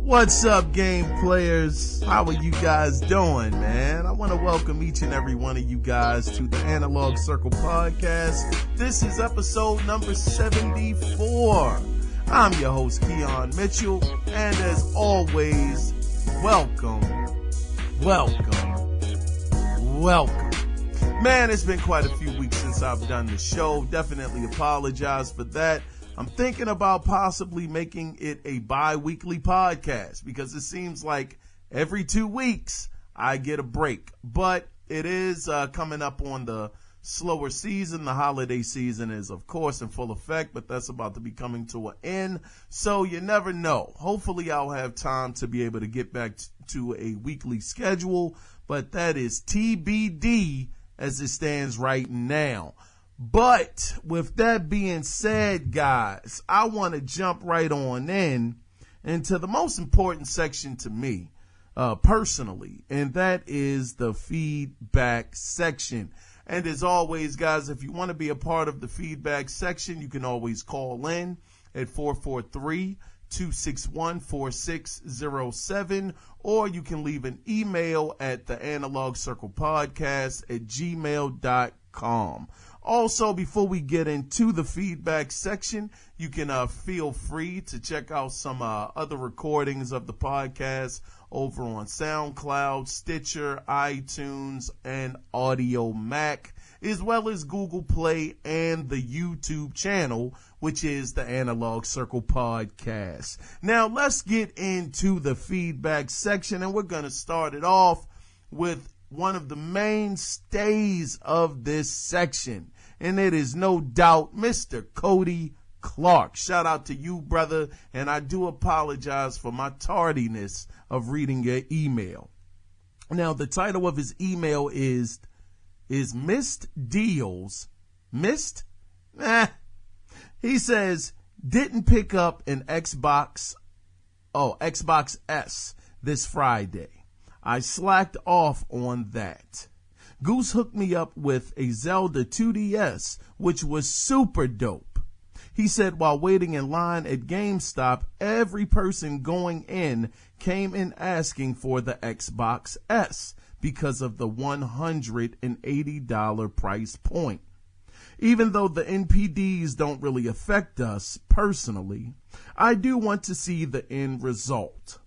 What's up, game players? How are you guys doing, man? I want to welcome each and every one of you guys to the Analog Circle podcast. This is episode number 74. I'm your host, Kiaun Mitchell, and as always, welcome. Man, it's been quite a few weeks since I've done the show. Definitely apologize for that. I'm thinking about possibly making it a bi-weekly podcast because it seems like every 2 weeks I get a break. But it is coming up on the slower season. The holiday season is, of course, in full effect, but that's about to be coming to an end. So you never know. Hopefully I'll have time to be able to get back to a weekly schedule, but that is TBD as it stands right now. But with that being said, guys, I want to jump right on into the most important section to me, personally, and that is the feedback section. And as always, guys, if you want to be a part of the feedback section, you can always call in at 443-261-4607, or you can leave an email at theanalogcirclepodcast@gmail.com. Also, before we get into the feedback section, you can feel free to check out some other recordings of the podcast over on SoundCloud, Stitcher, iTunes, and Audio Mac, as well as Google Play and the YouTube channel, which is the Analog Circle Podcast. Now, let's get into the feedback section, and we're going to start it off with one of the mainstays of this section, and it is no doubt Mr. Cody Clark. Shout out to you, brother, and I do apologize for my tardiness of reading your email. Now, the title of his email is Missed Deals. Missed? He says, didn't pick up an Xbox S this Friday. I slacked off on that. Goose hooked me up with a Zelda 2DS, which was super dope. He said while waiting in line at GameStop, every person going in came in asking for the Xbox S because of the $180 price point. Even though the NPDs don't really affect us personally, I do want to see the end result.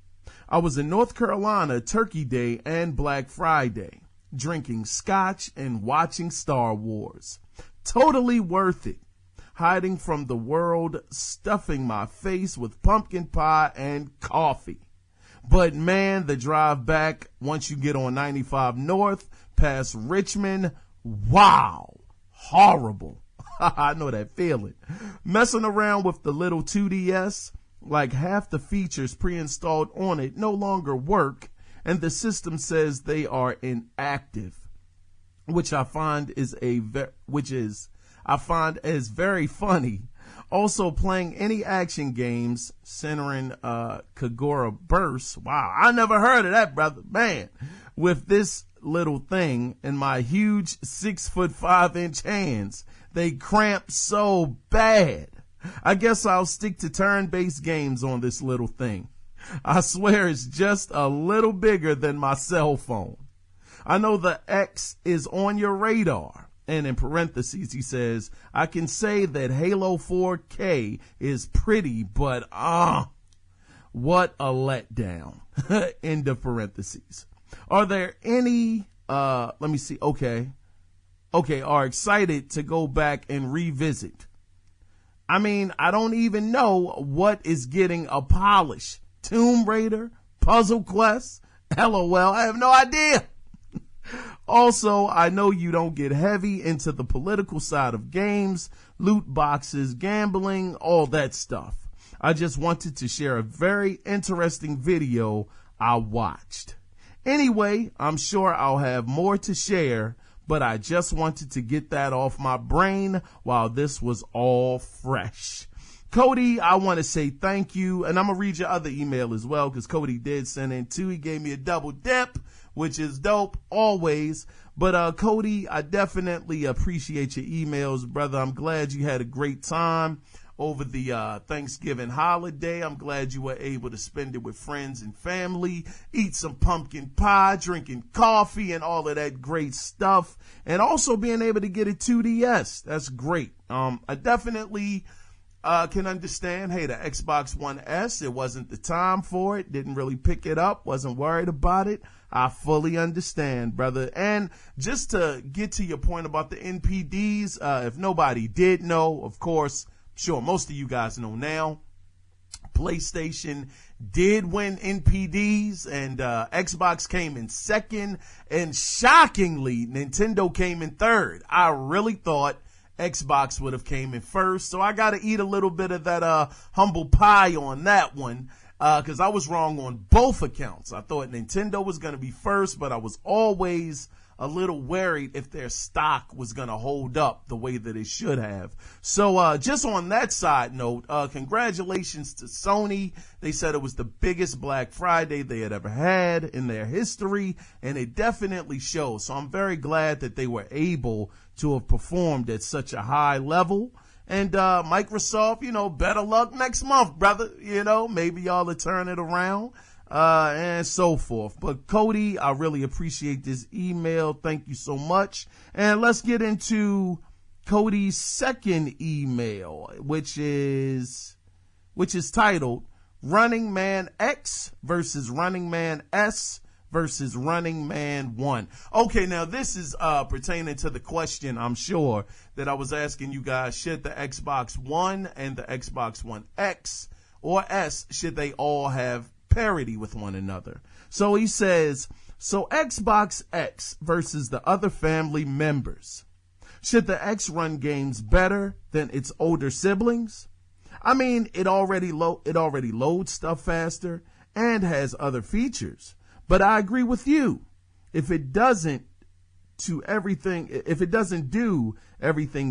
I was in North Carolina Turkey Day and Black Friday, drinking scotch and watching Star Wars. Totally worth it. Hiding from the world, stuffing my face with pumpkin pie and coffee. But man, the drive back, once you get on 95 North, past Richmond, wow, horrible. I know that feeling. Messing around with the little 2DS, like half the features pre-installed on it no longer work, and the system says they are inactive, which I find as very funny. Also, playing any action games centering Kagura Burst. Wow, I never heard of that, brother. Man, with this little thing in my huge 6'5" hands, they cramp so bad. I guess I'll stick to turn-based games on this little thing. I swear it's just a little bigger than my cell phone. I know the X is on your radar. And in parentheses, he says, I can say that Halo 4K is pretty, but what a letdown. End of parentheses. Are there any, let me see, okay, are excited to go back and revisit? I mean, I don't even know what is getting a polish. Tomb Raider, Puzzle Quest, LOL, I have no idea. Also, I know you don't get heavy into the political side of games, loot boxes, gambling, all that stuff. I just wanted to share a very interesting video I watched. Anyway, I'm sure I'll have more to share, but I just wanted to get that off my brain while this was all fresh. Cody, I want to say thank you, and I'm going to read your other email as well, because Cody did send in two. He gave me a double dip, which is dope always. But Cody, I definitely appreciate your emails, brother. I'm glad you had a great time over the Thanksgiving holiday. I'm glad you were able to spend it with friends and family, eat some pumpkin pie, drinking coffee, and all of that great stuff, and also being able to get a 2DS. That's great. I definitely can understand, hey, the Xbox One S, it wasn't the time for it, didn't really pick it up, wasn't worried about it. I fully understand, brother. And just to get to your point about the NPDs, if nobody did know, of course, sure, most of you guys know now, PlayStation did win NPDs, and Xbox came in second, and shockingly, Nintendo came in third. I really thought Xbox would have came in first, so I got to eat a little bit of that humble pie on that one, because I was wrong on both accounts. I thought Nintendo was going to be first, but I was always a little worried if their stock was going to hold up the way that it should have. So just on that side note, congratulations to Sony. They said it was the biggest Black Friday they had ever had in their history, and it definitely shows. So I'm very glad that they were able to have performed at such a high level. And Microsoft, better luck next month, brother. Maybe y'all will turn it around. And so forth. But Cody, I really appreciate this email. Thank you so much. And let's get into Cody's second email, which is titled Running Man X versus Running Man S versus Running Man 1. Okay, now this is pertaining to the question, I'm sure, that I was asking you guys. Should the Xbox One and the Xbox One X or S, should they all have parity with one another? So he says, so Xbox X versus the other family members. Should the X run games better than its older siblings? I mean, it already loads stuff faster and has other features. But I agree with you. If it doesn't do everything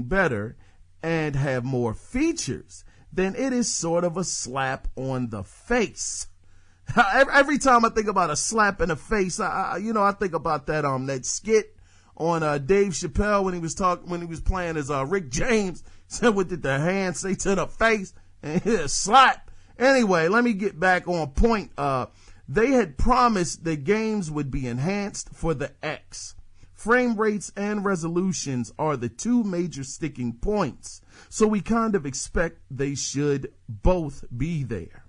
better and have more features, then it is sort of a slap on the face. Every time I think about a slap in the face, I think about that skit on Dave Chappelle when he was playing as Rick James. Said, what did the hand say to the face? And hit a slap. Anyway, let me get back on point. They had promised that games would be enhanced for the X. Frame rates and resolutions are the two major sticking points, so we kind of expect they should both be there.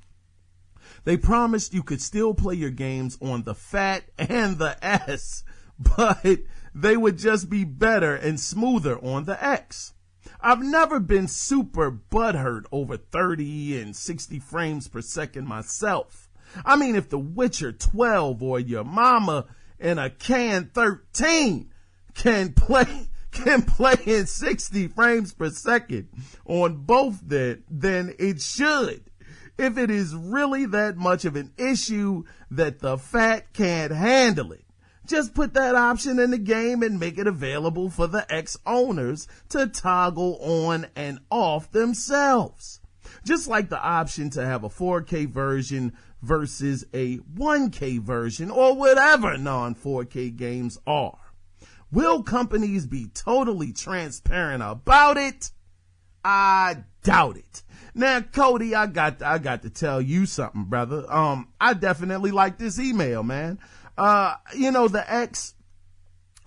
They promised you could still play your games on the Fat and the S, but they would just be better and smoother on the X. I've never been super butthurt over 30 and 60 frames per second myself. I mean, if The Witcher 12 or your mama in a can 13 can play in 60 frames per second on both, then it should. If it is really that much of an issue that the Fat can't handle it, just put that option in the game and make it available for the X owners to toggle on and off themselves. Just like the option to have a 4K version versus a 1K version or whatever non-4K games are. Will companies be totally transparent about it? I doubt it. Now, Cody, I got to tell you something, brother. I definitely like this email, man. The X,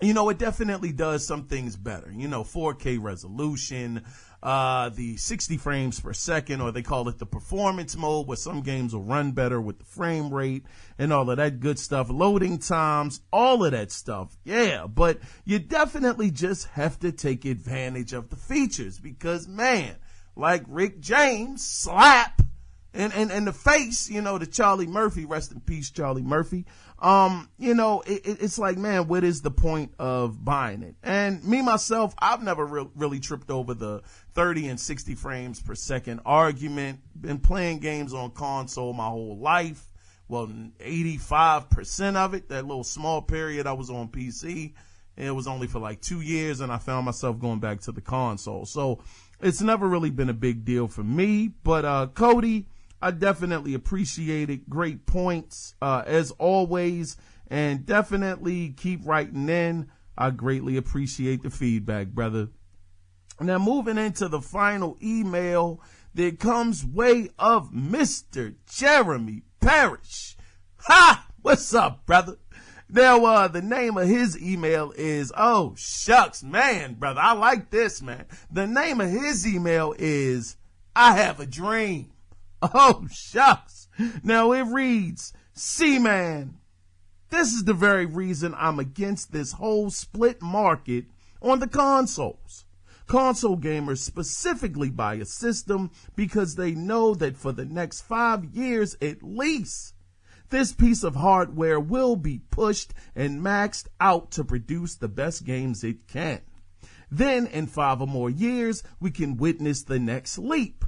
it definitely does some things better. 4K resolution, the 60 frames per second, or they call it the performance mode, where some games will run better with the frame rate and all of that good stuff, loading times, all of that stuff. Yeah, but you definitely just have to take advantage of the features because, man, like Rick James, slap in the face, to Charlie Murphy, rest in peace, Charlie Murphy. It's like, man, what is the point of buying it? And me, myself, I've never really tripped over the 30 and 60 frames per second argument. Been playing games on console my whole life. Well, 85% of it, that little small period I was on PC, it was only for like 2 years, and I found myself going back to the console. So it's never really been a big deal for me. But Cody, I definitely appreciate it. Great points, as always, and definitely keep writing in. I greatly appreciate the feedback, brother. Now, moving into the final email, that comes way of Mr. Jeremy Parrish. Ha! What's up, brother? Now, the name of his email is, oh, shucks, man, brother, I like this, man. The name of his email is, I have a dream. Oh, shucks. Now, it reads, see, man, this is the very reason I'm against this whole split market on the consoles. Console gamers specifically buy a system because they know that for the next 5 years at least, this piece of hardware will be pushed and maxed out to produce the best games it can. Then, in 5 or more years, we can witness the next leap.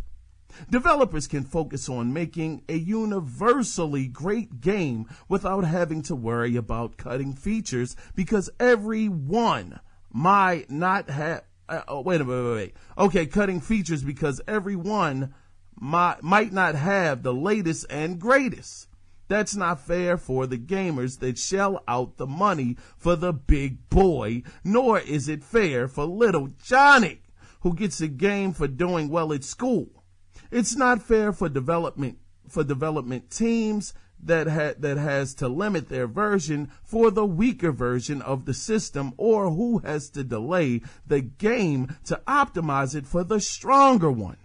Developers can focus on making a universally great game without having to worry about cutting features because everyone might not have... wait. Okay, cutting features because everyone might not have the latest and greatest. That's not fair for the gamers that shell out the money for the big boy, nor is it fair for little Johnny, who gets a game for doing well at school. It's not fair for development teams that has to limit their version for the weaker version of the system, or who has to delay the game to optimize it for the stronger one.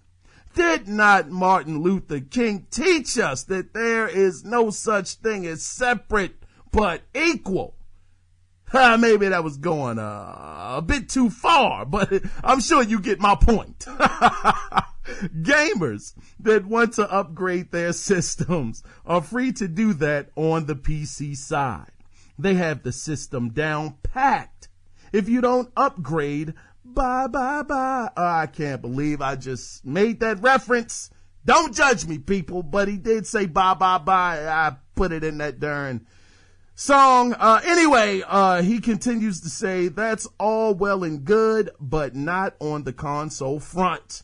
Did not Martin Luther King teach us that there is no such thing as separate but equal? Maybe that was going a bit too far, but I'm sure you get my point. Gamers that want to upgrade their systems are free to do that on the PC side. They have the system down packed. If you don't upgrade, bye. I can't believe I just made that reference. Don't judge me, people, but he did say bye. I put it in that darn song. Anyway, he continues to say, that's all well and good, but not on the console front.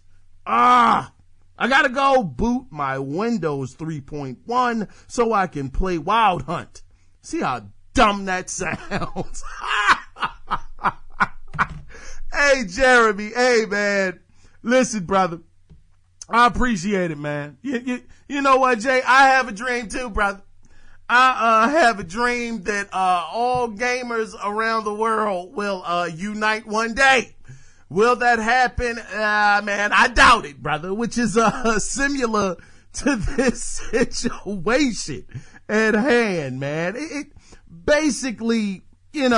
I gotta go boot my Windows 3.1 so I can play Wild Hunt. See how dumb that sounds? Hey, Jeremy. Hey, man. Listen, brother. I appreciate it, man. You know what, Jay? I have a dream too, brother. I have a dream that all gamers around the world will unite one day. Will that happen? Man, I doubt it, brother, which is similar to this situation at hand, man. It basically, it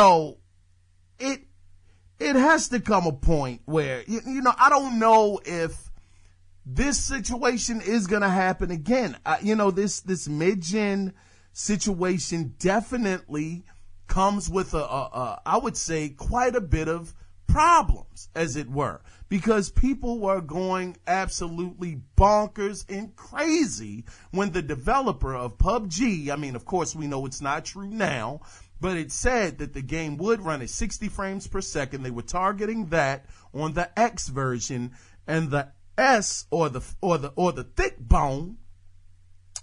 has to come a point where, I don't know if this situation is going to happen again. This mid-gen situation definitely comes with I would say, quite a bit of problems, as it were, because people were going absolutely bonkers and crazy when the developer of PUBG, of course we know it's not true now, but it said that the game would run at 60 frames per second. They were targeting that on the X version, and the S or the thick bone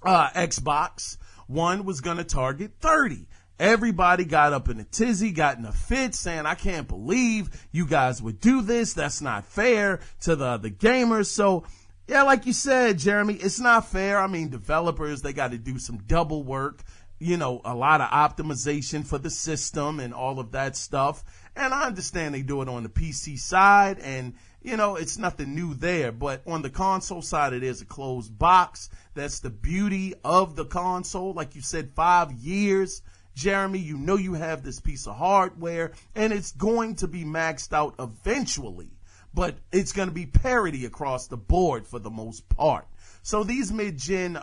Xbox One was going to target 30. Everybody got up in a tizzy, got in a fit, saying, I can't believe you guys would do this. That's not fair to the other gamers. So, yeah, like you said, Jeremy, it's not fair. Developers, they got to do some double work, a lot of optimization for the system and all of that stuff. And I understand they do it on the PC side, and, it's nothing new there. But on the console side, it is a closed box. That's the beauty of the console. Like you said, 5 years. Jeremy, you have this piece of hardware, and it's going to be maxed out eventually, but it's going to be parity across the board for the most part. So these mid-gen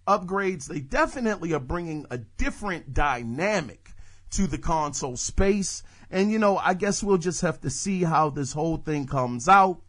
upgrades, they definitely are bringing a different dynamic to the console space. And, I guess we'll just have to see how this whole thing comes out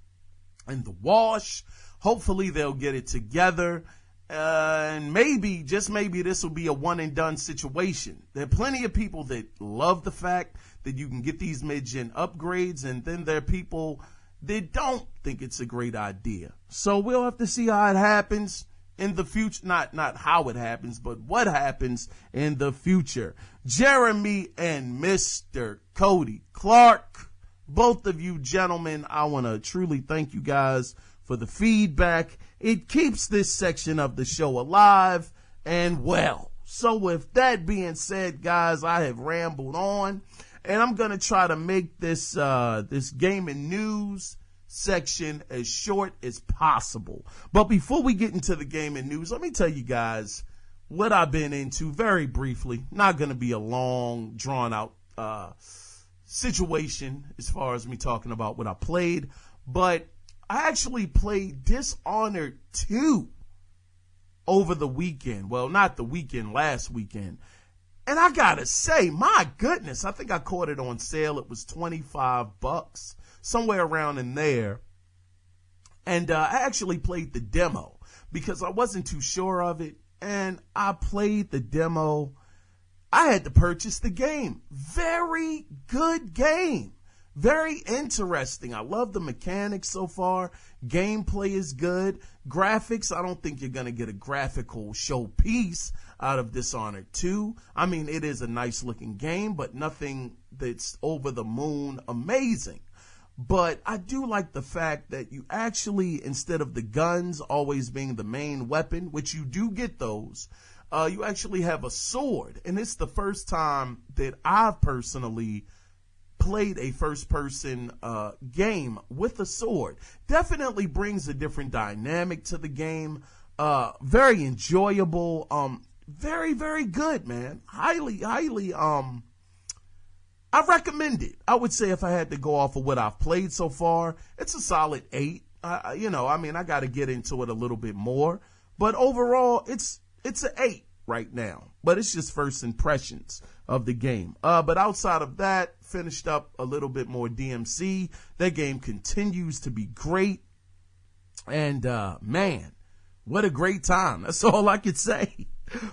in the wash. Hopefully they'll get it together. And maybe, just maybe, this will be a one and done situation. There are plenty of people that love the fact that you can get these mid-gen upgrades, and then there are people that don't think it's a great idea. So we'll have to see how it happens in the future. Not how it happens, but what happens in the future. Jeremy and Mr. Cody Clark, both of you gentlemen, I want to truly thank you guys for the feedback. It keeps this section of the show alive and well. So with that being said, guys, I have rambled on, and I'm going to try to make this this gaming news section as short as possible. But before we get into the gaming news, let me tell you guys what I've been into very briefly. Not going to be a long, drawn out situation as far as me talking about what I played, but I actually played Dishonored 2 over the weekend. Well, not the weekend, last weekend. And I gotta say, my goodness, I think I caught it on sale. It was $25, somewhere around in there. And I actually played the demo because I wasn't too sure of it. And I played the demo. I had to purchase the game. Very good game. Very interesting. I love the mechanics so far. Gameplay is good. Graphics, I don't think you're going to get a graphical showpiece out of Dishonored 2. I mean, it is a nice looking game, but nothing that's over the moon amazing. But I do like the fact that you actually, instead of the guns always being the main weapon, which you do get those, you actually have a sword. And it's the first time that I've personally played a first-person game with a sword. Definitely brings a different dynamic to the game. Very enjoyable. Very, very good, man. Highly, I recommend it. I would say if I had to go off of what I've played so far, it's a solid 8. I got to get into it a little bit more. But overall, it's an 8 right now. But it's just first impressions of the game. But outside of that, finished up a little bit more DMC. That game continues to be great. And, man, what a great time. That's all I could say.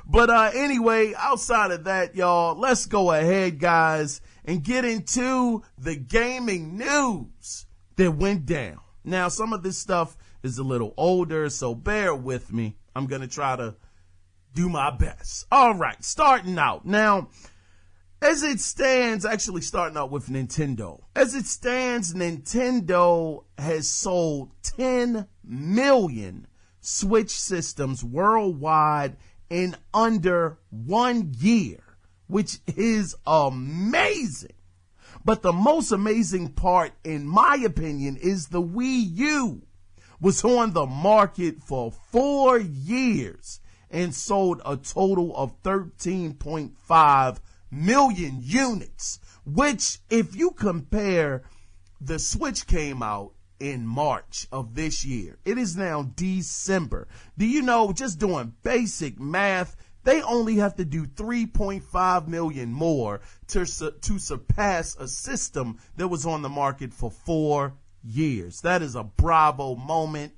But anyway, outside of that, y'all, let's go ahead, guys, and get into the gaming news that went down. Now, some of this stuff is a little older, so bear with me. I'm going to try to do my best. All right, starting out. Now, as it stands, actually starting out with Nintendo. As it stands, Nintendo has sold 10 million Switch systems worldwide in under 1 year, which is amazing. But the most amazing part, in my opinion, is the Wii U was on the market for 4 years and sold a total of 13.5 million units, which, if you compare, the Switch came out in March of this year. It is now December. Do you know, just doing basic math, they only have to do 3.5 million more to surpass a system that was on the market for 4 years. That is a bravo moment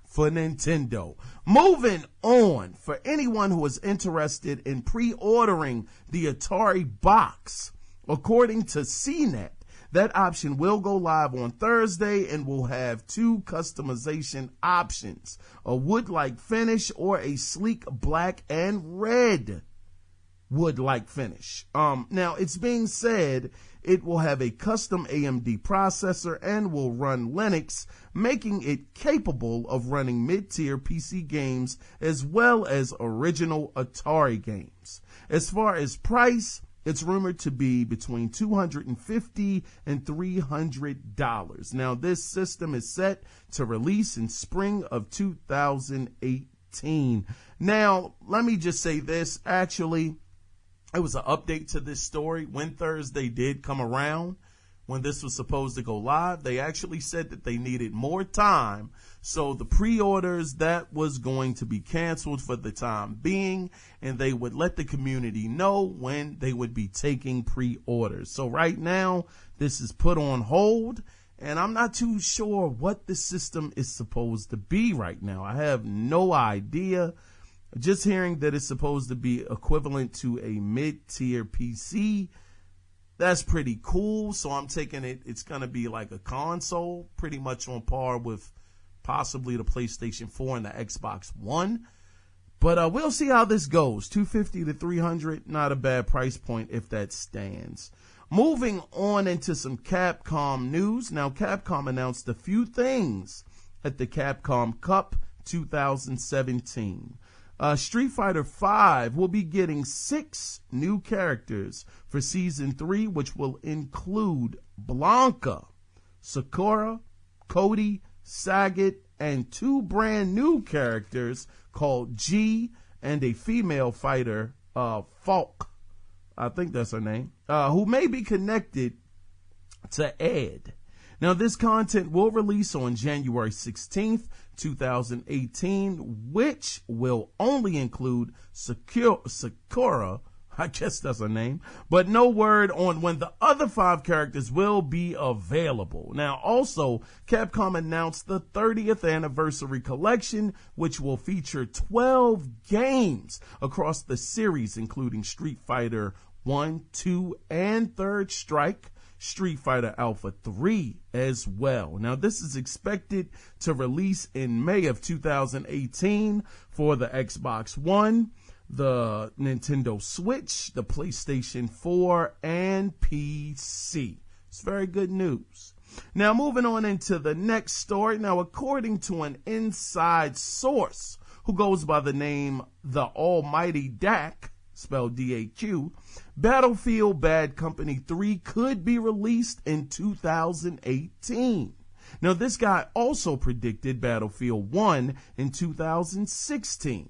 for Nintendo. Moving on, for anyone who is interested in pre-ordering the Atari box, according to CNET, that option will go live on Thursday and will have 2 customization options, a wood-like finish or a sleek black and red wood-like finish. Now, it's being said it will have a custom AMD processor and will run Linux, making it capable of running mid-tier PC games as well as original Atari games. As far as price, it's rumored to be between $250 and $300. Now, this system is set to release in spring of 2018. Now, let me just say this. Actually, it was an update to this story. When Thursday did come around, when this was supposed to go live, they actually said that they needed more time. So the pre-orders, that was going to be canceled for the time being, and they would let the community know when they would be taking pre-orders. So right now, this is put on hold, and I'm not too sure what the system is supposed to be right now. I have no idea. Just hearing that it's supposed to be equivalent to a mid-tier PC, that's pretty cool. So I'm taking it, it's going to be like a console, pretty much on par with possibly the PlayStation 4 and the Xbox One. But we'll see how this goes. $250 to $300, not a bad price point if that stands. Moving on into some Capcom news. Now, Capcom announced a few things at the Capcom Cup 2017. Street Fighter V will be getting 6 new characters for Season 3, which will include Blanca, Sakura, Cody, Sagat, and 2 brand new characters called G and a female fighter, Falk, I think that's her name, who may be connected to Ed. Now, this content will release on January 16th, 2018, which will only include Sakura, I guess that's her name, but no word on when the other 5 characters will be available. Now, also, Capcom announced the 30th anniversary collection, which will feature 12 games across the series, including Street Fighter 1, 2, and Third Strike, Street Fighter Alpha 3 as well. Now, this is expected to release in May of 2018 for the Xbox One, the Nintendo Switch, the PlayStation 4, and PC. It's very good news. Now, moving on into the next story. Now, according to an inside source who goes by the name The Almighty Dak, spelled D-A-Q, Battlefield Bad Company 3 could be released in 2018. Now, this guy also predicted Battlefield 1 in 2016.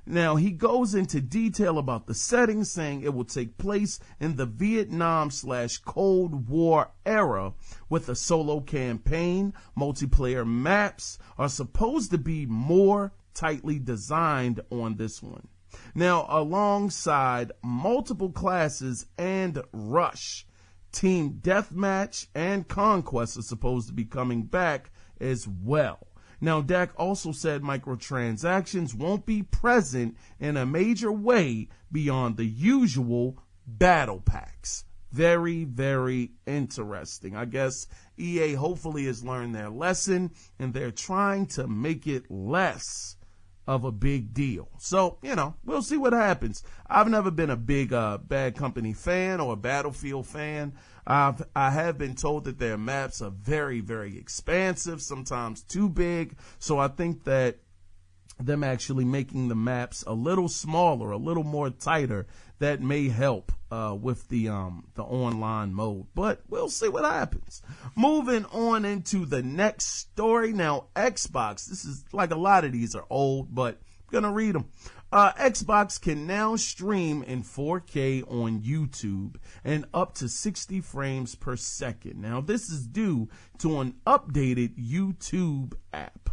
Now, he goes into detail about the setting, saying it will take place in the Vietnam/Cold War era with a solo campaign. Multiplayer maps are supposed to be more tightly designed on this one. Now, alongside multiple classes and Rush, Team Deathmatch and Conquest are supposed to be coming back as well. Now, Dak also said microtransactions won't be present in a major way beyond the usual battle packs. Very, very interesting. I guess EA hopefully has learned their lesson and they're trying to make it less of a big deal. So, we'll see what happens. I've never been a big Bad Company fan or a Battlefield fan. I have been told that their maps are very, very expansive, sometimes too big. So I think that them actually making the maps a little smaller, a little more tighter, that may help with the online mode. But we'll see what happens. Moving on into the next story. Now, Xbox, this is like a lot of these are old, but I'm going to read them. Xbox can now stream in 4K on YouTube and up to 60 frames per second. Now, this is due to an updated YouTube app.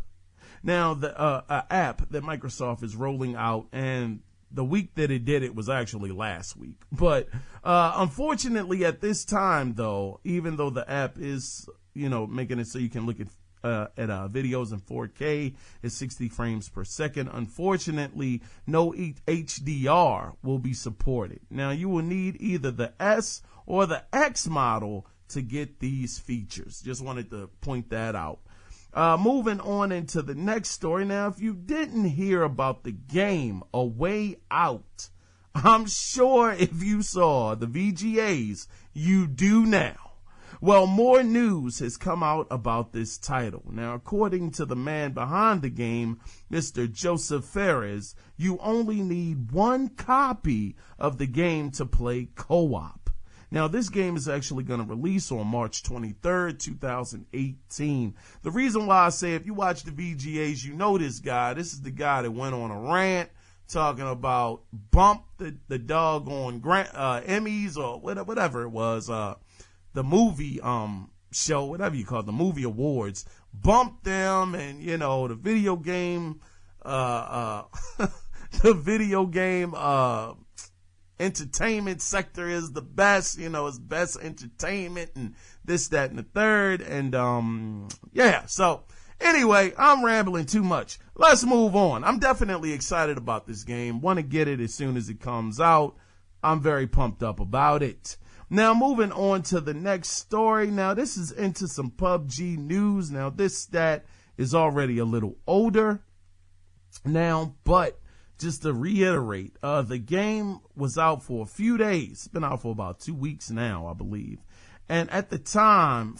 Now, the app that Microsoft is rolling out, and the week that it did it was actually last week. But unfortunately, at this time, though, even though the app is, making it so you can look at videos in 4K at 60 frames per second, unfortunately, no HDR will be supported. Now, you will need either the S or the X model to get these features. Just wanted to point that out. Moving on into the next story. Now, if you didn't hear about the game A Way Out, I'm sure if you saw the VGAs, you do now. Well, more news has come out about this title. Now, according to the man behind the game, Mr. Joseph Ferris, you only need 1 copy of the game to play co-op. Now, this game is actually going to release on March 23rd, 2018. The reason why I say if you watch the VGAs, you know this guy. This is the guy that went on a rant talking about bump the doggone Emmys or whatever it was, the movie show, whatever you call it, the movie awards, bump them, and the video game entertainment sector is the best, it's best entertainment and this, that, and the third. And so anyway, I'm rambling too much. Let's move on. I'm definitely excited about this game. Want to get it as soon as it comes out. I'm very pumped up about it. Now, moving on to the next story. Now, this is into some PUBG news. Now, this stat is already a little older now, but just to reiterate, the game was out for a few days. It's been out for about 2 weeks now, I believe. And at the time, I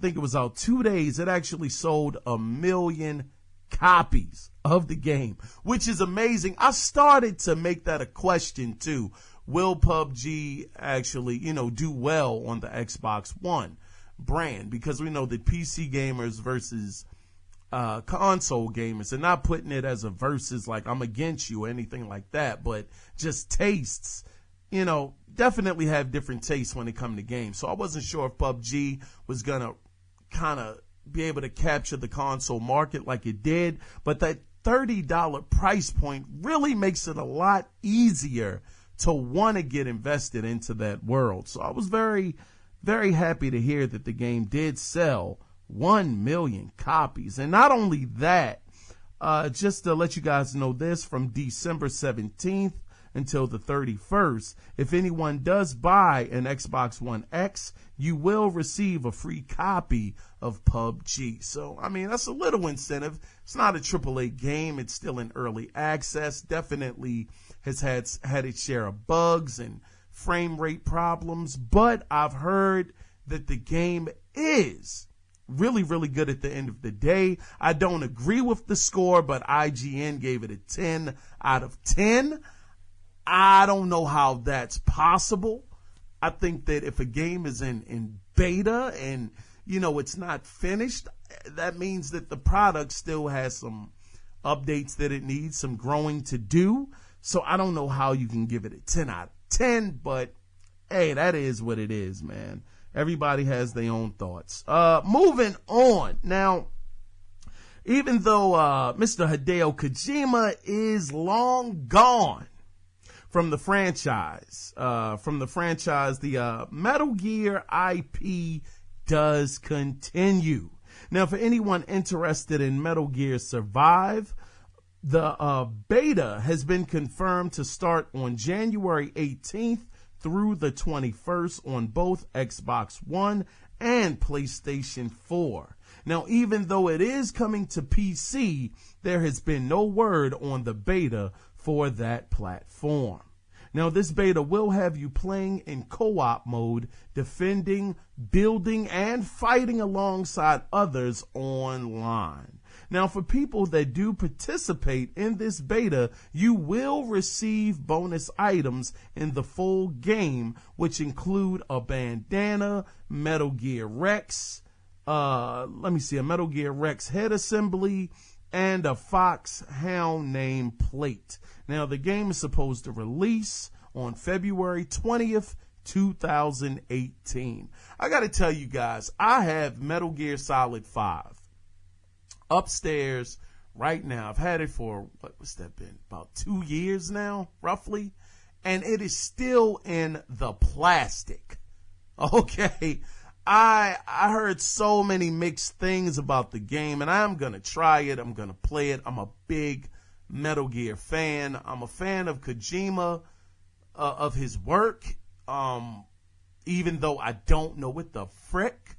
think it was out 2 days, it actually sold 1 million copies of the game, which is amazing. I started to make that a question too. Will PUBG actually, do well on the Xbox One brand? Because we know that PC gamers versus console gamers, and not putting it as a versus like I'm against you or anything like that, but just tastes, definitely have different tastes when it comes to games. So I wasn't sure if PUBG was going to kind of be able to capture the console market like it did, but that $30 price point really makes it a lot easier to want to get invested into that world. So I was very, very happy to hear that the game did sell 1 million copies. And not only that, just to let you guys know this, from December 17th until the 31st, if anyone does buy an Xbox One X, you will receive a free copy of PUBG. So, that's a little incentive. It's not a AAA game. It's still in early access. Definitely has had its share of bugs and frame rate problems, but I've heard that the game is really, really good at the end of the day. I don't agree with the score, but IGN gave it a 10 out of 10. I don't know how that's possible. I think that if a game is in beta and, it's not finished, that means that the product still has some updates that it needs, some growing to do. So I don't know how you can give it a 10 out of 10, but hey, that is what it is, man. Everybody has their own thoughts. Moving on. Now, even though Mr. Hideo Kojima is long gone from the franchise, the Metal Gear IP does continue. Now, for anyone interested in Metal Gear Survive, the beta has been confirmed to start on January 18th through the 21st on both Xbox One and PlayStation 4. Now, even though it is coming to PC, there has been no word on the beta for that platform. Now, this beta will have you playing in co-op mode, defending, building, and fighting alongside others online. Now, for people that do participate in this beta, you will receive bonus items in the full game, which include a bandana, Metal Gear Rex, a Metal Gear Rex head assembly, and a Foxhound name plate. Now, the game is supposed to release on February 20th, 2018. I got to tell you guys, I have Metal Gear Solid 5 upstairs right now. I've had it for, what's that been? About 2 years now, roughly. And it is still in the plastic. Okay. I heard so many mixed things about the game, and I'm going to try it. I'm going to play it. I'm a big Metal Gear fan. I'm a fan of Kojima, of his work, even though I don't know what the frick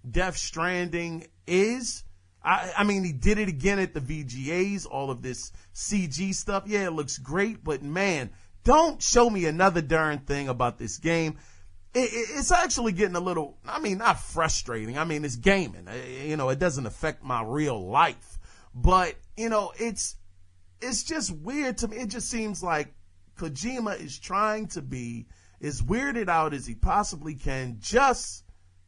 Death Stranding is. I mean, he did it again at the VGAs, all of this CG stuff. Yeah, it looks great, but man, don't show me another darn thing about this game. It's actually getting a little, not frustrating. It's gaming. It doesn't affect my real life. But, it's just weird to me. It just seems like Kojima is trying to be as weirded out as he possibly can just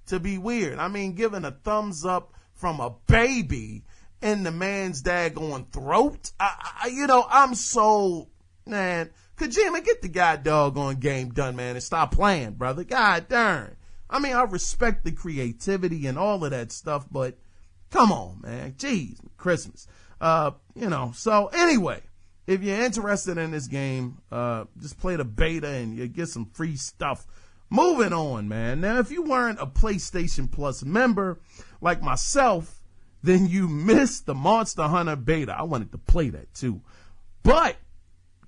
to be weird. Giving a thumbs up from a baby in the man's daggone throat. I'm so, man. Kojima, get the god doggone game done, man, and stop playing, brother. God darn. I respect the creativity and all of that stuff, but come on, man. Jeez, Christmas. So anyway, if you're interested in this game, just play the beta and you get some free stuff. Moving on, man. Now, if you weren't a PlayStation Plus member like myself, then you missed the Monster Hunter beta. I wanted to play that too. But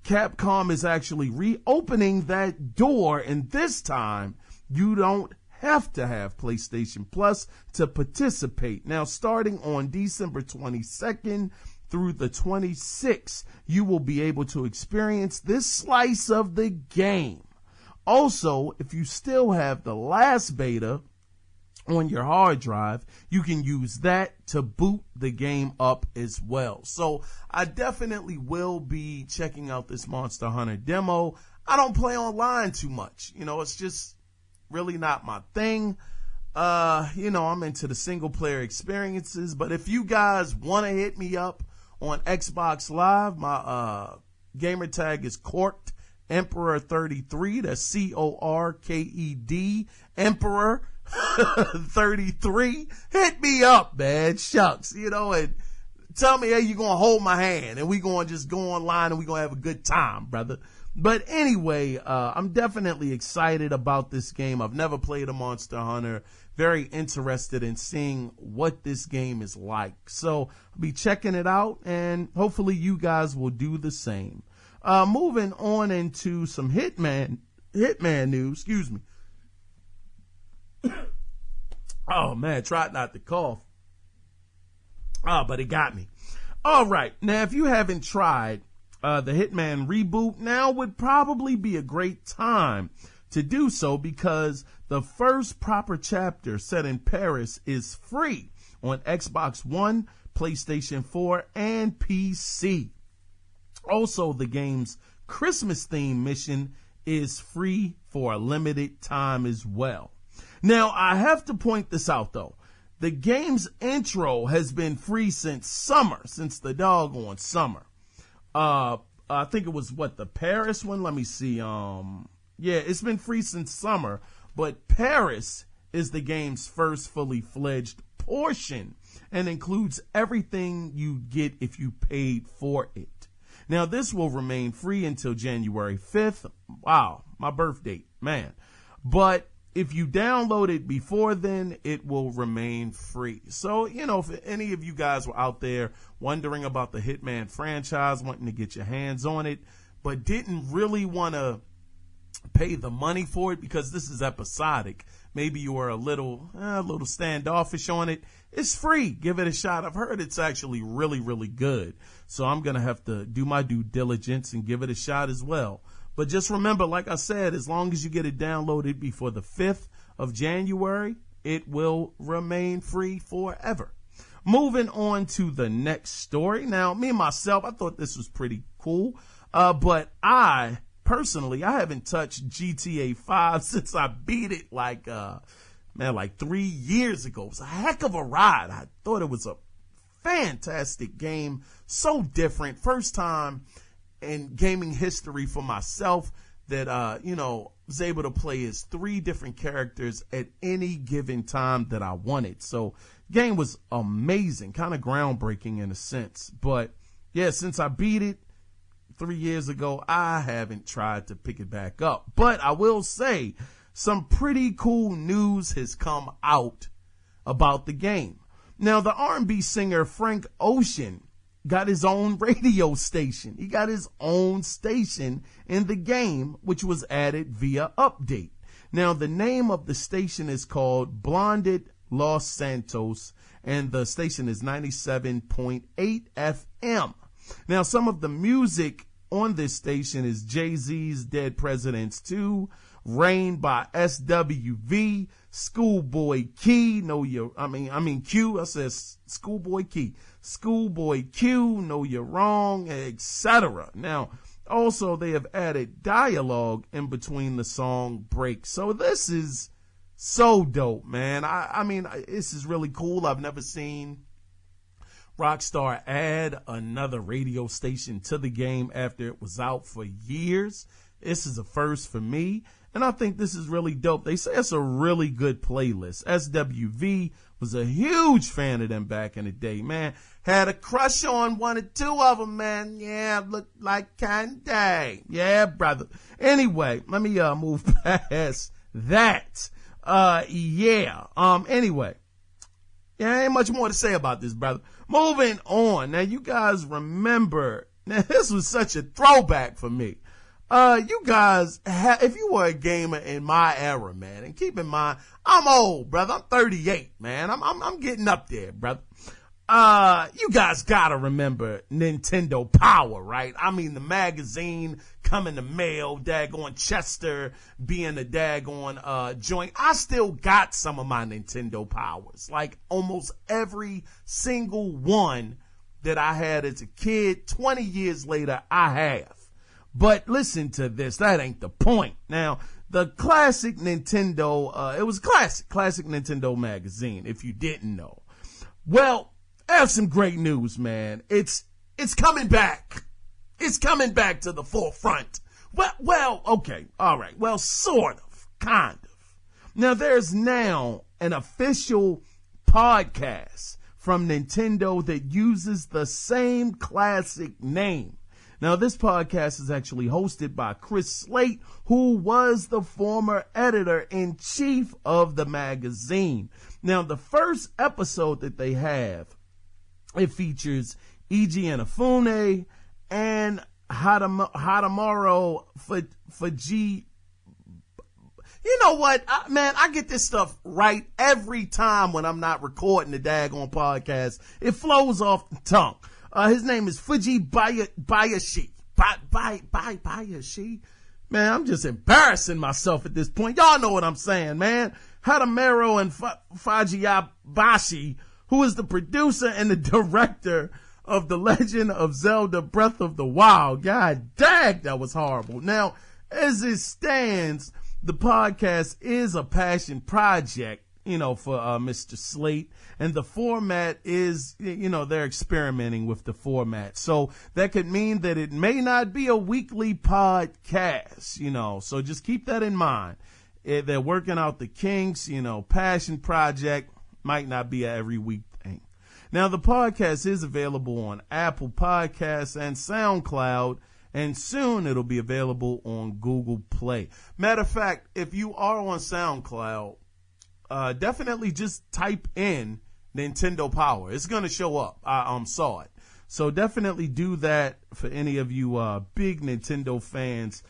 Capcom is actually reopening that door, and this time you don't have to have PlayStation Plus to participate. Now, starting on December 22nd through the 26th, you will be able to experience this slice of the game. Also, if you still have the last beta on your hard drive, you can use that to boot the game up as well. So I definitely will be checking out this Monster Hunter demo. I don't play online too much. It's just really not my thing. I'm into the single player experiences, but if you guys want to hit me up on Xbox Live, my gamer tag is Corked Emperor 33. That's CORKED Emperor 33. Hit me up, man. Shucks, and tell me, hey, you gonna hold my hand and we gonna just go online and we gonna have a good time, brother. But anyway, I'm definitely excited about this game. I've never played a Monster Hunter. Very interested in seeing what this game is like. So I'll be checking it out, and hopefully you guys will do the same. Moving on into some Hitman news. Excuse me. Oh man, tried not to cough. Oh, but it got me. All right, now if you haven't tried the Hitman reboot, now would probably be a great time to do so, because the first proper chapter set in Paris is free on Xbox One, PlayStation 4, and PC. Also, the game's Christmas theme mission is free for a limited time as well. Now, I have to point this out though. The game's intro has been free since the doggone summer. I think it was the Paris one? Let me see. Yeah, it's been free since summer, but Paris is the game's first fully fledged portion and includes everything you get if you paid for it. Now, this will remain free until January 5th. Wow, my birth date, man. But if you download it before then, it will remain free. So, if any of you guys were out there wondering about the Hitman franchise, wanting to get your hands on it, but didn't really want to pay the money for it because this is episodic, maybe you were a little standoffish on it, it's free. Give it a shot. I've heard it's actually really, really good. So I'm going to have to do my due diligence and give it a shot as well. But just remember, like I said, as long as you get it downloaded before the 5th of January, it will remain free forever. Moving on to the next story. Now, me and myself, I thought this was pretty cool. But personally, I haven't touched GTA 5 since I beat it like 3 years ago. It was a heck of a ride. I thought it was a fantastic game. So different. First time in gaming history for myself that, was able to play as 3 different characters at any given time that I wanted. So game was amazing, kind of groundbreaking in a sense. But yeah, since I beat it 3 years ago, I haven't tried to pick it back up. But I will say some pretty cool news has come out about the game. Now, the R&B singer Frank Ocean got his own radio station. He got his own station in the game, which was added via update. Now, the name of the station is called Blonded Los Santos, and the station is 97.8 FM. Now, some of the music on this station is Jay-Z's Dead Presidents 2, Rain by SWV, Schoolboy Q, Q, I said Schoolboy Key, Schoolboy Q, Know You're Wrong, etc. Now, also they have added dialogue in between the song breaks. So this is so dope, man. This is really cool. I've never seen Rockstar add another radio station to the game after it was out for years. This is a first for me, and I think this is really dope. They say it's a really good playlist. SWV was a huge fan of them back in the day, man. Had a crush on 1 or 2 of them, man. Yeah, looked like candy. Yeah, brother. Anyway, let me move past that. Anyway. Yeah, ain't much more to say about this, brother. Moving on. Now, you guys remember, now this was such a throwback for me. You guys, if you were a gamer in my era, man, and keep in mind, I'm old, brother. I'm 38, man. I'm getting up there, brother. You guys gotta remember Nintendo Power, right? I mean, the magazine coming to mail, daggone Chester being a daggone joint. I still got some of my Nintendo Powers, like almost every single one that I had as a kid. 20 years later, I have. But listen to this, that ain't the point. Now, the classic Nintendo, it was classic Nintendo magazine, if you didn't know. Well, I have some great news, man. It's coming back. It's coming back to the forefront. Well, okay, all right. Well, sort of, kind of. Now, there's now an official podcast from Nintendo that uses the same classic name. Now, this podcast is actually hosted by Chris Slate, who was the former editor-in-chief of the magazine. Now, the first episode that they have, it features E.G. Inafune and Hadamaro Fuji. You know what, man, I get this stuff right every time when I'm not recording the daggone podcast. It flows off the tongue. His name is Fuji Bayashi. Bayashi? Man, I'm just embarrassing myself at this point. Y'all know what I'm saying, man. Hadamaro and Fajiabashi, who is the producer and the director of The Legend of Zelda Breath of the Wild. God dang, that was horrible. Now, as it stands, the podcast is a passion project, for Mr. Slate. And the format is, they're experimenting with the format. So that could mean that it may not be a weekly podcast, so just keep that in mind. They're working out the kinks, passion project, might not be a every week thing. Now, the podcast is available on Apple Podcasts and SoundCloud, and soon it'll be available on Google Play. Matter of fact, if you are on SoundCloud, definitely just type in Nintendo Power. It's going to show up. I saw it. So definitely do that for any of you big Nintendo fans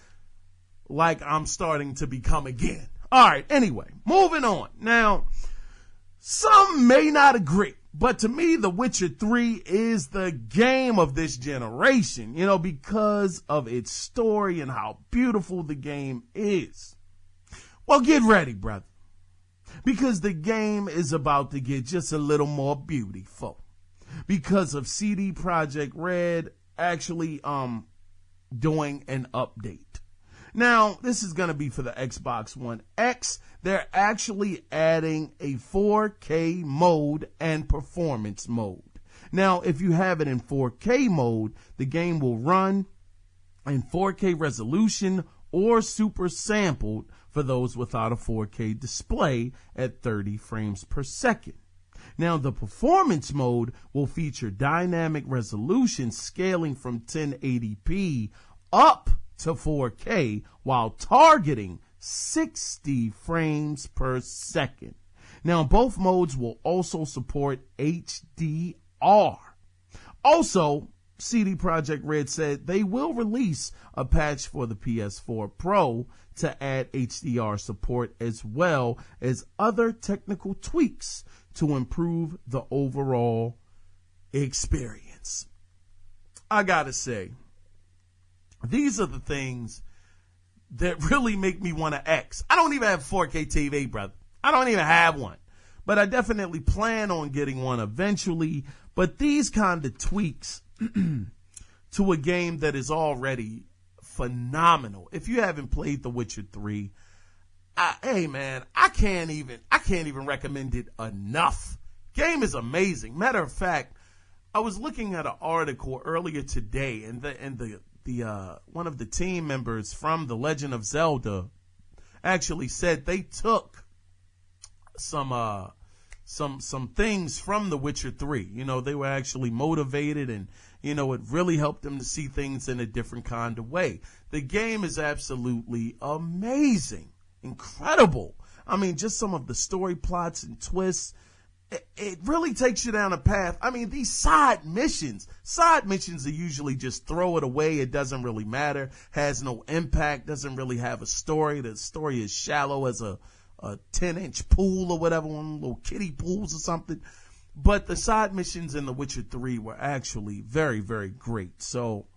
like I'm starting to become again. All right, anyway, moving on. Now, some may not agree, but to me, The Witcher 3 is the game of this generation, because of its story and how beautiful the game is. Well, get ready, brother, because the game is about to get just a little more beautiful because of CD Projekt Red actually doing an update. Now, this is going to be for the Xbox One X. They're actually adding a 4K mode and performance mode. Now, if you have it in 4K mode, the game will run in 4K resolution or super sampled for those without a 4K display at 30 frames per second. Now, the performance mode will feature dynamic resolution scaling from 1080p up to 4K while targeting 60 frames per second. Now, both modes will also support HDR. Also, CD Projekt Red said they will release a patch for the PS4 Pro to add HDR support as well as other technical tweaks to improve the overall experience. I gotta say, these are the things that really make me want to X. I don't even have 4K TV, brother. I don't even have one. But I definitely plan on getting one eventually. But these kind of tweaks to a game that is already phenomenal. If you haven't played The Witcher 3, hey man, I can't even recommend it enough. Game is amazing. Matter of fact, I was looking at an article earlier today, and the one of the team members from The Legend of Zelda actually said they took some things from The Witcher 3. They were actually motivated, and it really helped them to see things in a different kind of way. The game is absolutely amazing, incredible. I mean, just some of the story plots and twists. It really takes you down a path. I mean, these side missions are usually just throw it away. It doesn't really matter, has no impact, doesn't really have a story. The story is shallow as a 10-inch pool or whatever, one of little kiddie pools or something. But the side missions in The Witcher 3 were actually very, very great. So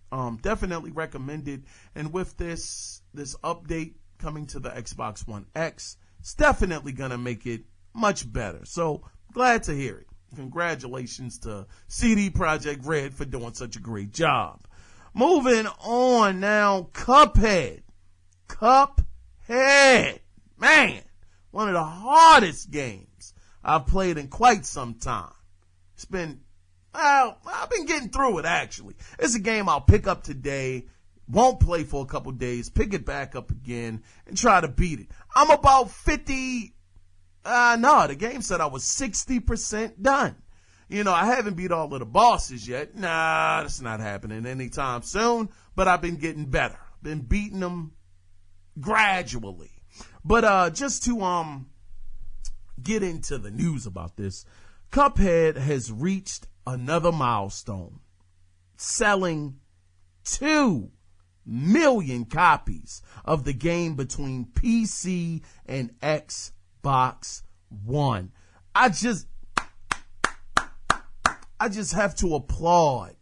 definitely recommended. And with this update coming to the Xbox One X, it's definitely going to make it much better. So glad to hear it. Congratulations to CD Projekt Red for doing such a great job. Moving on now, Cuphead. Man, one of the hardest games I've played in quite some time. I've been getting through it, actually. It's a game I'll pick up today, won't play for a couple days, pick it back up again, and try to beat it. I'm about 50, the game said I was 60% done. I haven't beat all of the bosses yet. Nah, that's not happening anytime soon, but I've been getting better. Been beating them gradually. But just to get into the news about this, Cuphead has reached another milestone, selling 2 million copies of the game between PC and Xbox One. I just have to applaud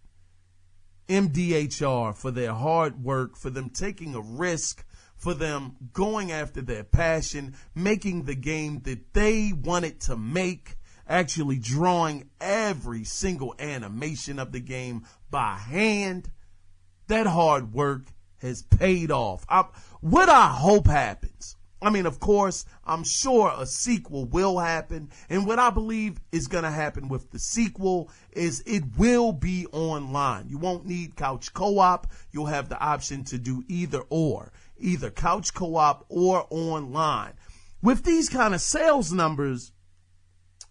MDHR for their hard work, for them taking a risk, for them going after their passion, making the game that they wanted to make, actually drawing every single animation of the game by hand. That hard work has paid off. What I hope happens, of course, I'm sure a sequel will happen. And what I believe is going to happen with the sequel is it will be online. You won't need couch co-op. You'll have the option to do either couch co-op or online. With these kind of sales numbers,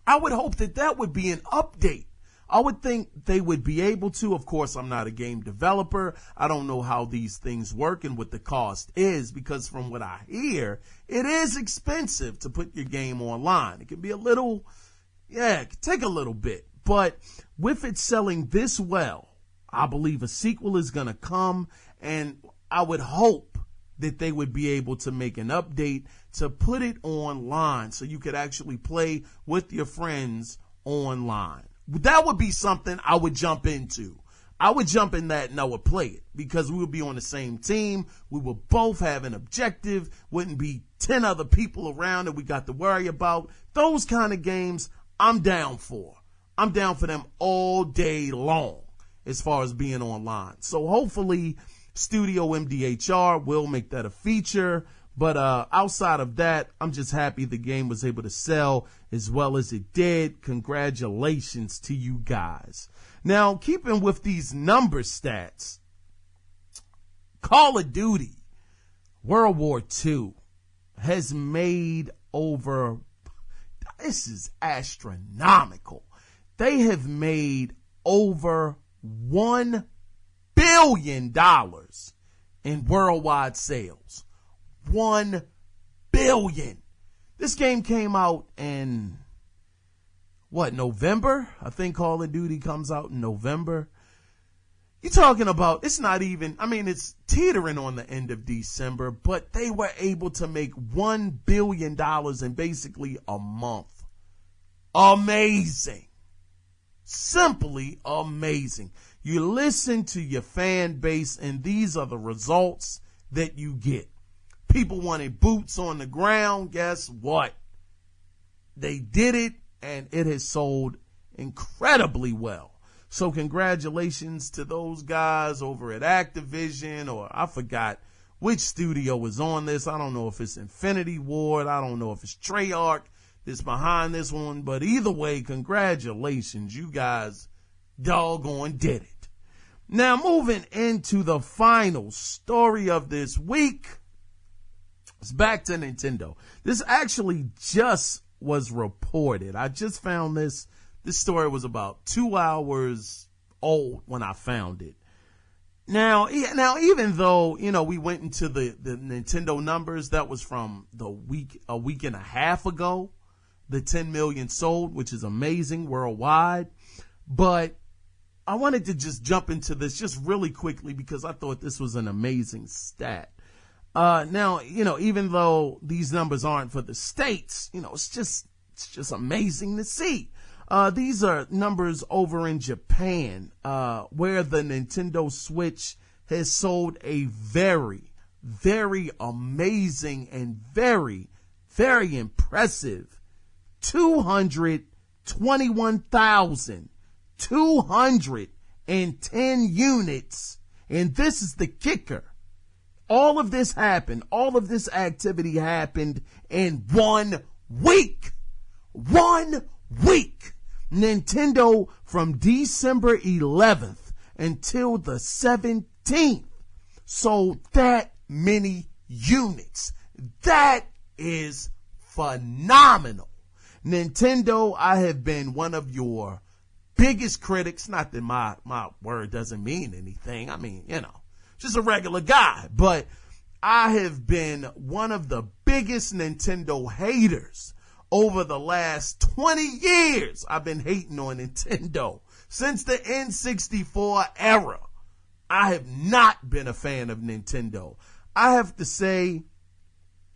I would hope that would be an update. I would think they would be able to. Of course, I'm not a game developer. I don't know how these things work and what the cost is, because from what I hear, it is expensive to put your game online. It can be it can take a little bit. But with it selling this well, I believe a sequel is going to come, and I would hope that they would be able to make an update to put it online so you could actually play with your friends online. That would be something I would jump into. I would jump in that and I would play it because we would be on the same team. We would both have an objective. Wouldn't be 10 other people around that we got to worry about. Those kind of games I'm down for. I'm down for them all day long as far as being online. So hopefully Studio MDHR will make that a feature. But outside of that, I'm just happy the game was able to sell as well as it did. Congratulations to you guys. Now, keeping with these number stats, Call of Duty World War II has made over, this is astronomical, they have made over $1 billion in worldwide sales. 1 billion. This game came out in November? I think Call of Duty comes out in November. You're talking about, it's not even, it's teetering on the end of December, but they were able to make $1 billion in basically a month. Amazing. Simply amazing. You listen to your fan base, and these are the results that you get. People wanted boots on the ground. Guess what? They did it, and it has sold incredibly well. So congratulations to those guys over at Activision, or I forgot which studio was on this. I don't know if it's Infinity Ward. I don't know if it's Treyarch that's behind this one. But either way, congratulations. You guys doggone did it. Now, moving into the final story of this week. It's back to Nintendo. This actually just was reported. I just found this. This story was about 2 hours old when I found it. Now, even though, we went into the Nintendo numbers, that was from a week and a half ago, the 10 million sold, which is amazing worldwide. But I wanted to just jump into this just really quickly because I thought this was an amazing stat. Now, even though these numbers aren't for the States, it's just amazing to see. These are numbers over in Japan, where the Nintendo Switch has sold a very, very amazing and very, very impressive 221,210 units. And this is the kicker. All of this happened. All of this activity happened in 1 week. 1 week. Nintendo from December 11th until the 17th sold that many units. That is phenomenal. Nintendo, I have been one of your biggest critics. Not that my word doesn't mean anything. I mean, just a regular guy. But I have been one of the biggest Nintendo haters over the last 20 years. I've been hating on Nintendo since the N64 era. I have not been a fan of Nintendo. I have to say,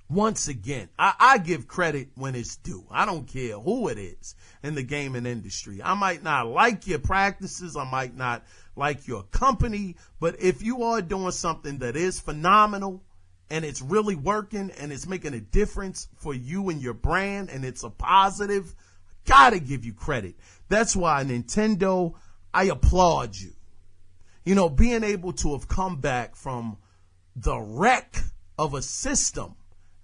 once again, I give credit when it's due. I don't care who it is in the gaming industry. I might not like your practices. I might not like your company. But if you are doing something that is phenomenal and it's really working and it's making a difference for you and your brand and it's a positive, I gotta give you credit. That's why Nintendo, I applaud you. Being able to have come back from the wreck of a system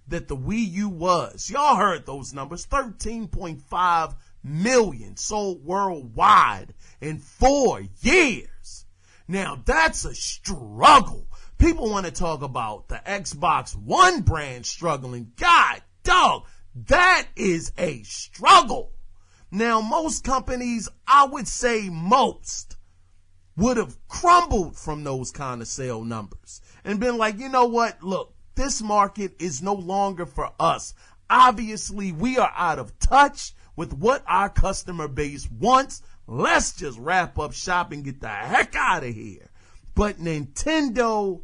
that the Wii U was. Y'all heard those numbers. 13.5 million sold worldwide in 4 years. Now that's a struggle. People want to talk about the Xbox One brand struggling. God, dog, that is a struggle. Now most companies, I would say most, would have crumbled from those kind of sale numbers and been like, you know what? Look, this market is no longer for us. Obviously, we are out of touch with what our customer base wants. Let's just wrap up shop and get the heck out of here. But Nintendo,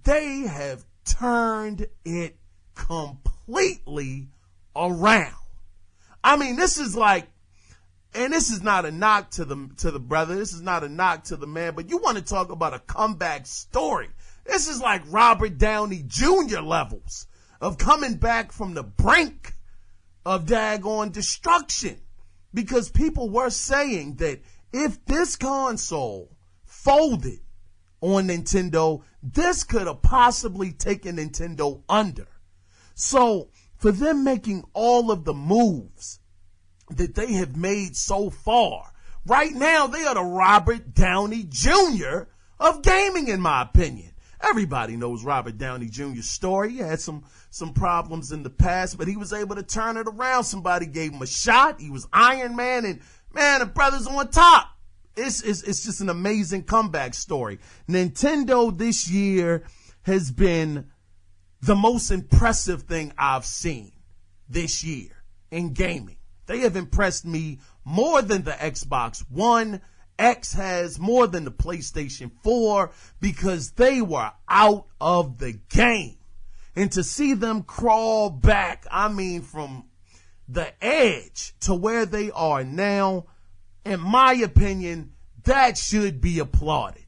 they have turned it completely around. I mean, this is like, and this is not a knock to the brother. This is not a knock to the man, but you want to talk about a comeback story. This is like Robert Downey Jr. levels of coming back from the brink of daggone destruction. Because people were saying that if this console folded on Nintendo, this could have possibly taken Nintendo under. So for them making all of the moves that they have made so far, right now they are the Robert Downey Jr. of gaming, in my opinion. Everybody knows Robert Downey Jr.'s story. He had some problems in the past, but he was able to turn it around. Somebody gave him a shot. He was Iron Man, and man, the brother's on top. It's just an amazing comeback story. Nintendo this year has been the most impressive thing I've seen this year in gaming. They have impressed me more than the Xbox One X has, more than the PlayStation 4, because they were out of the game. And to see them crawl back, I mean, from the edge to where they are now, in my opinion, that should be applauded.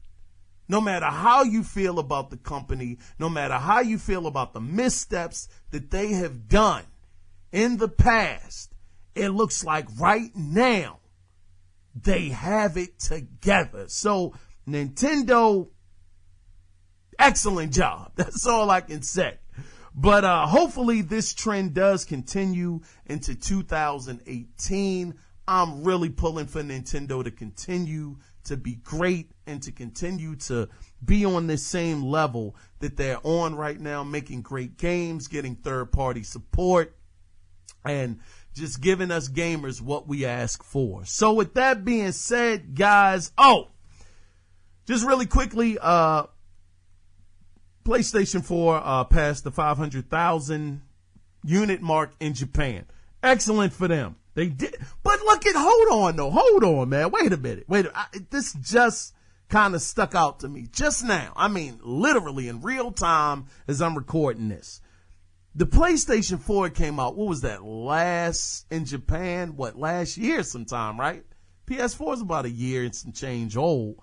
No matter how you feel about the company, no matter how you feel about the missteps that they have done in the past, it looks like right now they have it together. So Nintendo, excellent job. That's all I can say. But hopefully this trend does continue into 2018. I'm really pulling for Nintendo to continue to be great and to continue to be on this same level that they're on right now, making great games, getting third-party support, and just giving us gamers what we ask for. So with that being said, guys, just really quickly, PlayStation 4 passed the 500,000 unit mark in Japan. Excellent for them. They did. But hold on, man. Wait a minute. This just kind of stuck out to me just now. I mean, literally in real time as I'm recording this. The PlayStation 4 came out, what was that, in Japan, last year sometime, right? PS4 is about a year and some change old.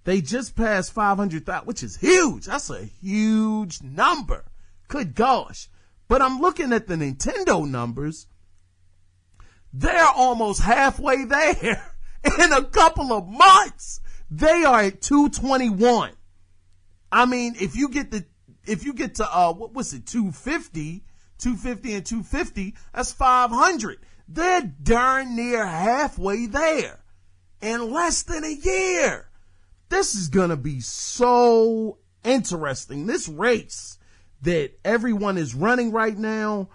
They just passed 500,000, which is huge. That's a huge number. Good gosh. But I'm looking at the Nintendo numbers. They're almost halfway there in a couple of months. They are at 221. I mean, if you get to 250 and 250, that's 500. They're darn near halfway there in less than a year. This is going to be so interesting. This race that everyone is running right now,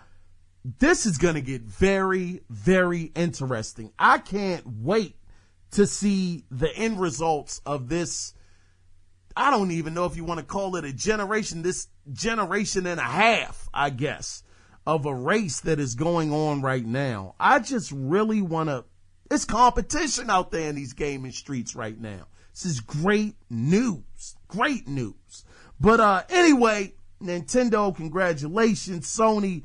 this is going to get very, very interesting. I can't wait to see the end results of this. I don't even know if you want to call it a generation, this generation and a half, I guess, of a race that is going on right now. I just really want to, it's competition out there in these gaming streets right now. This is great news. But anyway, Nintendo, congratulations. Sony,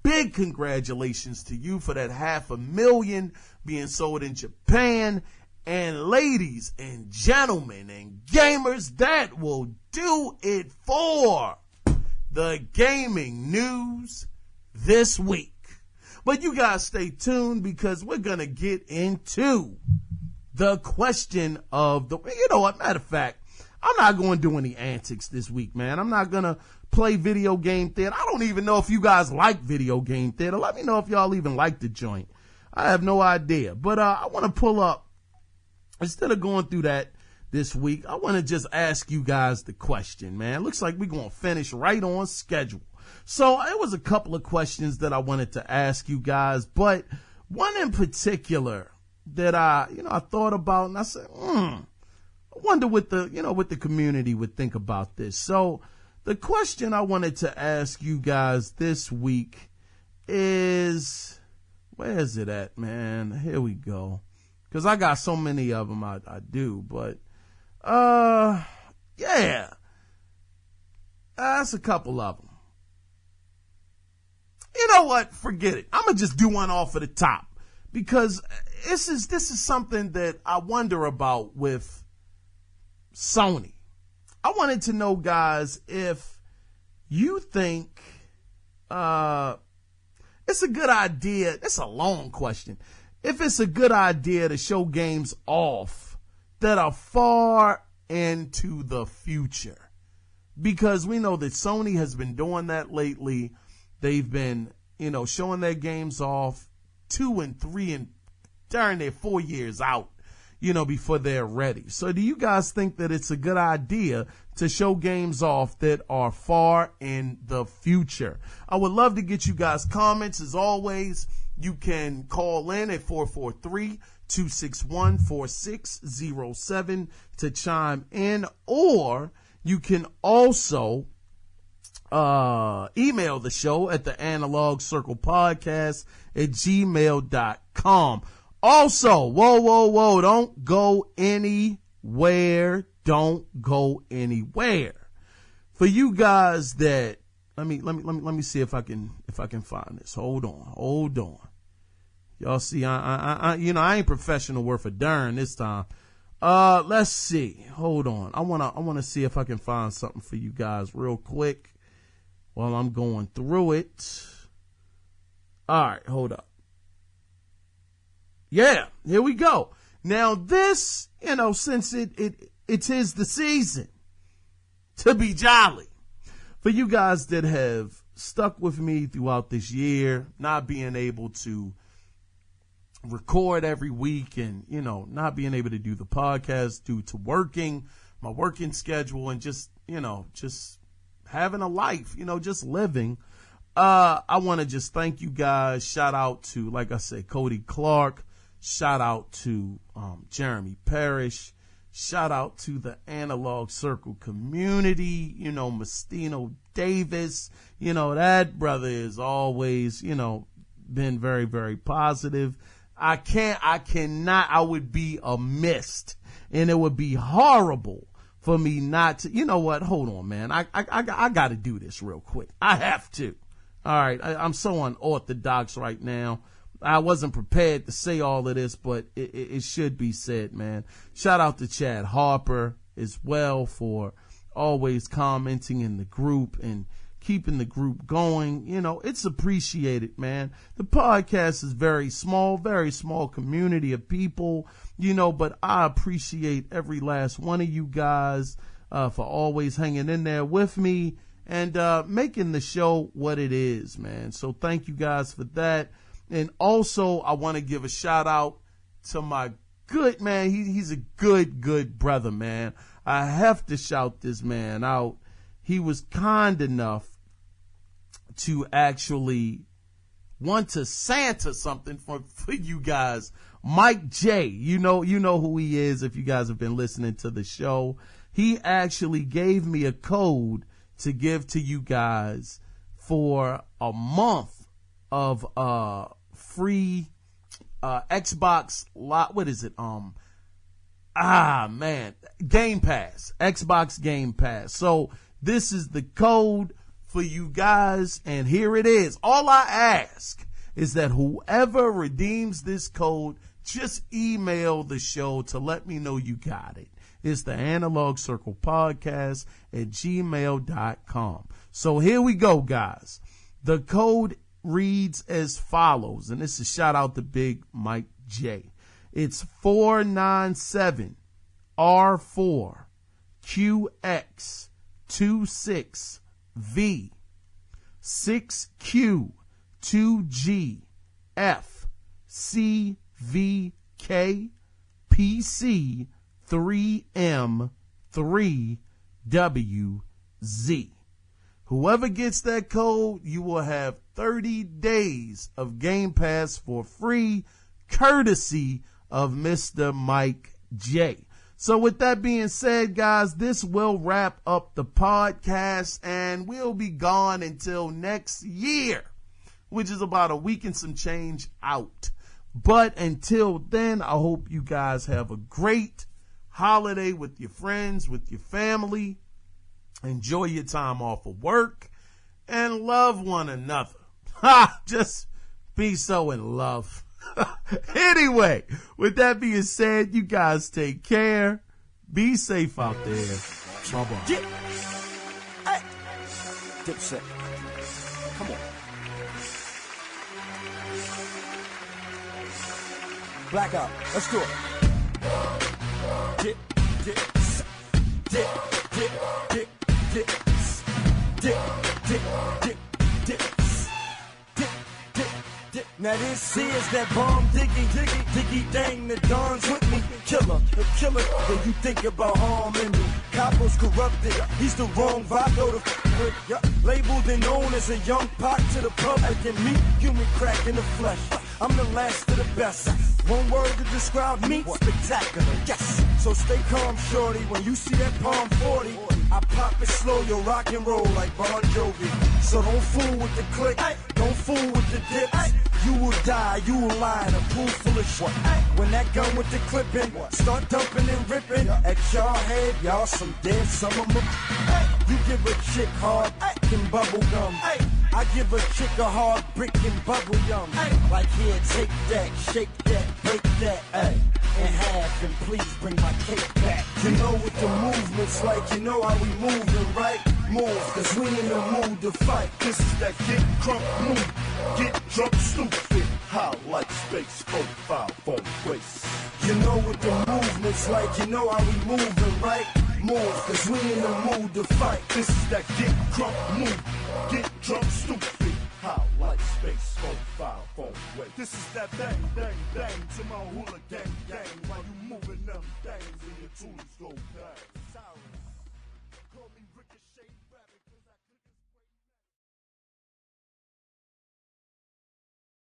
big congratulations to you for that 500,000 being sold in Japan. And ladies and gentlemen and gamers, that will do it for the gaming news this week. But you guys stay tuned because we're going to get into the question of the, you know what, matter of fact, I'm not going to do any antics this week, man. I'm not going to play video game theater. I don't even know if you guys like video game theater. Let me know if y'all even like the joint. I have no idea. But I want to pull up, instead of going through that this week, I want to just ask you guys the question, man. Looks like we're going to finish right on schedule. So it was a couple of questions that I wanted to ask you guys, but one in particular that I thought about, and I said, I wonder what the community would think about this. So the question I wanted to ask you guys this week is, where is it at, man? Here we go. Because I got so many of them, I do. But, yeah. That's a couple of them. You know what? Forget it. I'm going to just do one off of the top. Because this is something that I wonder about with Sony. I wanted to know, guys, if you think it's a good idea. It's a long question. If it's a good idea to show games off that are far into the future. Because we know that Sony has been doing that lately. They've been, showing their games off 2 and 3 and darn near 4 years out, before they're ready. So do you guys think that it's a good idea to show games off that are far in the future? I would love to get you guys comments. As always, you can call in at 443-261-4607 to chime in, or you can also email the show at the Analog Circle Podcast at gmail.com. Also, whoa, don't go anywhere. Don't go anywhere. For you guys that, let me see if I can find this. Hold on. Y'all see, I ain't professional worth a darn this time. Let's see. Hold on. I wanna see if I can find something for you guys real quick while I'm going through it. All right, hold up. Yeah, here we go. Now this, since it is the season to be jolly, for you guys that have stuck with me throughout this year, not being able to record every week and, not being able to do the podcast due to my working schedule and just having a life, just living. I want to just thank you guys. Shout out to, like I said, Cody Clark. Shout out to Jeremy Parrish. Shout out to the Analog Circle community. Mastino Davis. That brother is always, been very, very positive. I would be amiss, and it would be horrible for me not to, hold on, man. I got to do this real quick. I have to. All right, I'm so unorthodox right now. I wasn't prepared to say all of this, but it should be said, man. Shout out to Chad Harper as well for always commenting in the group and keeping the group going. You know, it's appreciated, man. The podcast is very small community of people, you know, but I appreciate every last one of you guys for always hanging in there with me and making the show what it is, man. So thank you guys for that. And also, I want to give a shout out to my good man. He's a good brother, man. I have to shout this man out. He was kind enough to actually want to Santa something for you guys. Mike J, you know who he is if you guys have been listening to the show. He actually gave me a code to give to you guys for a month of free Xbox what is it? Game Pass. Xbox Game Pass. So this is the code for you guys, and here it is. All I ask is that whoever redeems this code, just email the show to let me know you got it. It's the Analog Circle Podcast at gmail.com. So here we go, guys. The code reads as follows, and this is a shout out to Big Mike J. It's 497R4QX26V 6Q2GF CVK PC3M3WZ. Whoever gets that code, you will have 30 days of Game Pass for free, courtesy of Mr. Mike J. So with that being said, guys, this will wrap up the podcast, and we'll be gone until next year, which is about a week and some change out. But until then, I hope you guys have a great holiday with your friends, with your family. Enjoy your time off of work and love one another. Just be so in love. Anyway, with that being said, you guys take care. Be safe out there. Bye-bye. Yeah. Hey. Dipset. Come on. Blackout. Let's do it. Dip, dip, dip, dip, dip, dip, dip, dip, dip, dip. Now this is that bomb diggy dang that dawns with me. Killer, then you think about harming me. Capo's corrupted, he's the wrong vibe though to with. Labeled and known as a young pot to the public and me, human crack in the flesh. I'm the last of the best. One word to describe me, spectacular, yes. So stay calm, shorty, when you see that palm 40. I pop it slow, you rock and roll like Bon Jovi. So don't fool with the click, don't fool with the dips. You will die, you will lie in a pool full of shit. When that gun with the clipping, start dumping and ripping. At y'all head, y'all some dead, some of them. You give a chick hard and bubble gum. I give a chick a hard brick and bubble yum. Like here, take that, shake that, break that, in half, and please bring my cake back. You know what the movement's like, you know how we moving, right? Move, cause we in the mood to fight. This is that get crunk move, get drunk stupid. How like space, profile, phone race. You know what the movement's like, you know how we moving, right? Move, cause we in the mood to fight. This is that get crunk move, get drunk stupid. How like space, profile, phone race. This is that bang, bang, bang to my hula gang, gang. While you moving them things and your tools go bang.